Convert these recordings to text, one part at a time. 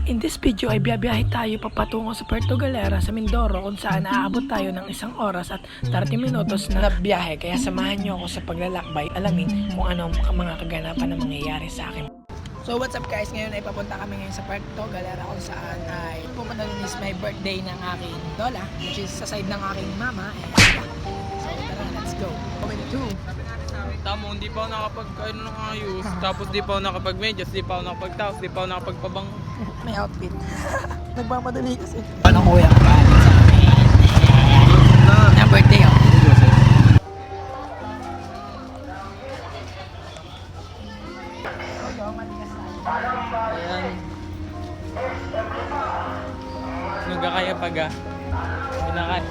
In this video ay biyabiyahe tayo papatungo sa Puerto Galera sa Mindoro kung saan aabot tayo ng 1 oras at 30 minutos na biyahe. Kaya samahan nyo ako sa paglalakbay, alamin kung ano ang mga kaganapan na mangyayari sa akin. So what's up guys, ngayon ay papunta kami ngayon sa Puerto Galera kung saan ay pumunta din is my birthday ng aking lola, which is sa side ng aking mama. So tara, let's go. Going to Tamo, hindi pa ako nakapag-ano ng ayos. Tapos di pa ako nakapag-medyas, di pa ako nakapag-taos, di pa ako nakapagpabang. may outfit. Nagmamadali kasi. Paano kuya? Na birthday oh. Ayan. Nagkakaya pag binakan.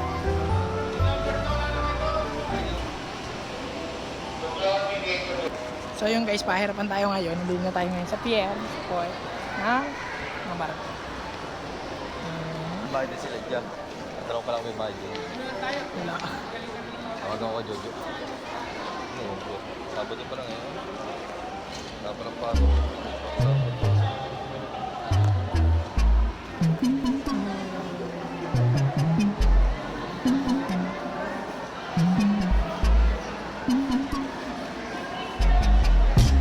So yun guys, pahirapan tayo ngayon. Nandito na tayo ngayon sa pier. Port na mga barko. Bakit din sila dyan? Natanong pa lang may bayad dyan. Wala. Tawagan ko Jojo. Sabado pa lang ngayon. Wala pa lang pasok.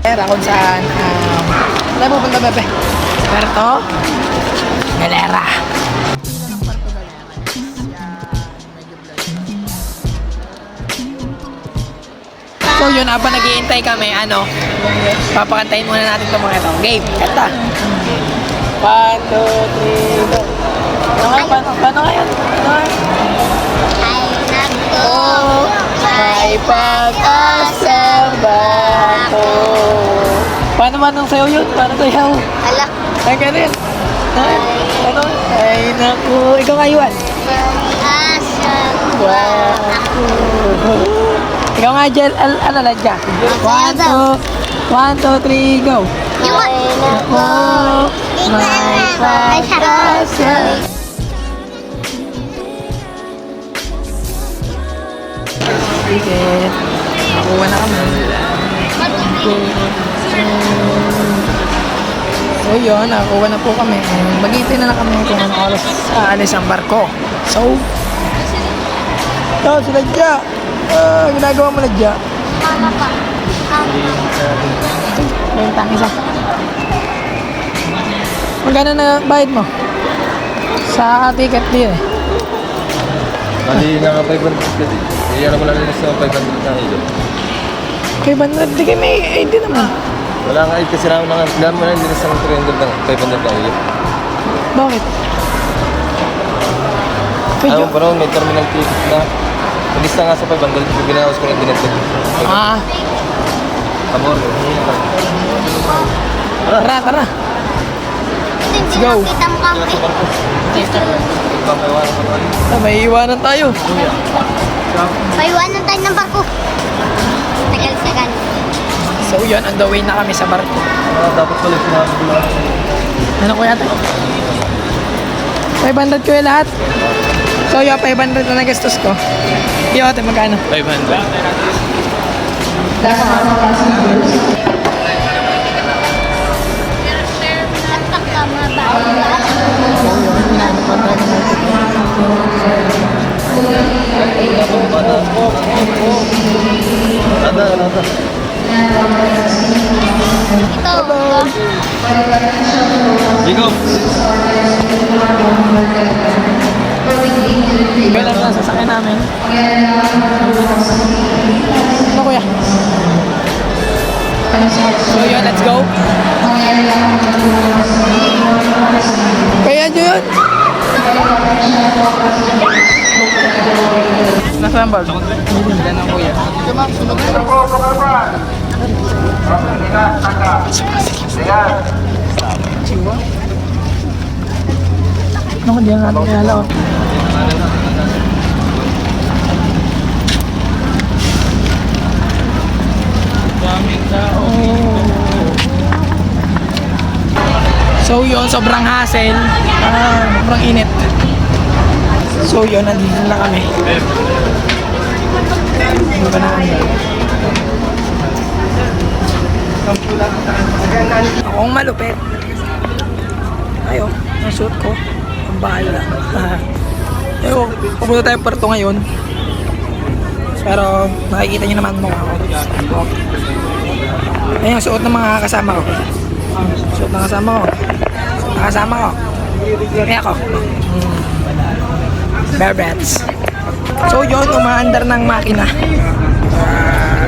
Galera kung saan wala pupunta bebe? Puerto Galera. So yun, habang nag-iintay kami, papakantayin muna natin itong mga ito. Game, kanta. 1, 2, 3, go. Paano nga yan? Ay nako, May pag-asa ba ako? Paano man ang sayo yun? Paano sayaw? ala, Ay, ganun. Ano? Ay, naku. Ikaw nga, Yuan. asa Wow. Ikaw nga, Jel. Ano lang dyan? 1, 2, 3, go. Yuan. Ay, naku. May pag-asa. Sige. Nakuha na kami. So yun, nakuha na po kami. Mag-iintay na lang kami kung anong oras aalis ang barko. So, sila dya. Ginagawa mo na dya. Mama pa. Bentang isa. Magkano na bayad mo? Sa ticket din eh. Bali nga 500 kasi. Kaya naman lang sa 500 na ilo. Kay Bandad, di kayo may ID naman. Wala nga kasi naman lang din sa 300 na 500 na ilo. Bakit? Kay Ayaw Jo. pa rin, may terminal ticket na. Nalista nga sa 500, binawas ko lang dinetag. Amor. Tara, tara. Let's go. Kita mo kami. May iwanan tayo. Paiwanan tayo ng barko. Tagal-tagal. So yun, on the way na kami sa barko. Dapat pala sinabi ko lang. Ano ko yata? 500 ko yung lahat. So yun, 500 na nagastos ko. Yung ate, magkano? 500. Latak ka mga bata. Nada. Ito. Bigo. Kailan na sasakyan namin? Ano kuya? So yun, let's go. Kaya nyo yun? Nasaan ba? Yan ang kuya. Siwa? Ano diyan natin nilalaw? Daming tao. So yun, sobrang hassle. Sobrang init. So yun, nandito na kami. Ano ba naman yun? Akong malupit. Ayo, ang suot ko. Ang bahala. Pero, pupunta tayong Puerto ngayon. Pero, nakikita nyo naman mukha ko. Ayun, suot ng mga kasama ko. Suot ng kasama ko. Kasama ko. Kaya ako. Bare Bats. So yun, umaandar ng makina.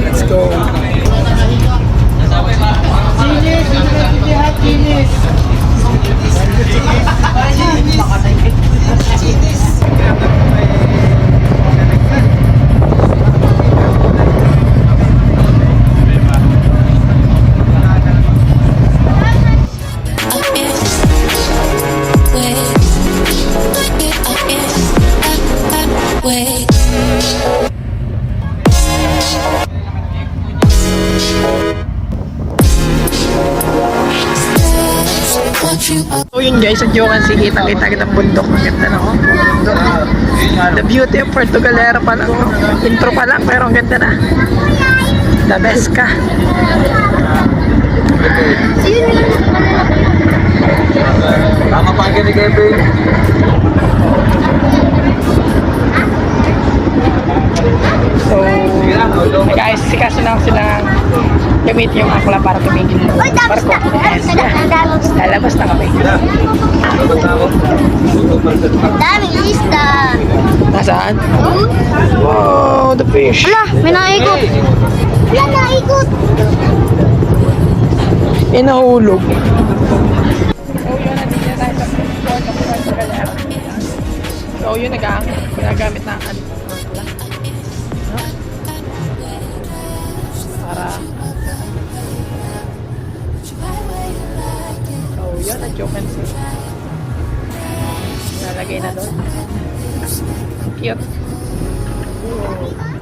Let's go. Wait. So yun guys, as you can see, kita kitang bundok. Ang ganda na, oh. The beauty of Puerto Galera pa lang. Intro pa lang, pero ang ganda na. The best ka. Tama pa ni Kevin. So, guys, sikaso lang sila gamit yung akla para tumigil mo. Uy, tapos na. Yes, yeah. Lalabas na kami. Dapat na ako. Ang daming lista. Nasaan? Wow, the fish. Ala, may naikot. Wala, naikot. Inahulog. So yun, nandito na tayo sa port of Puerto Galera. So yun, nagagamit na ang akla. No? Para so yun, at you can see. Nalagay na doon. Cute. Ooh.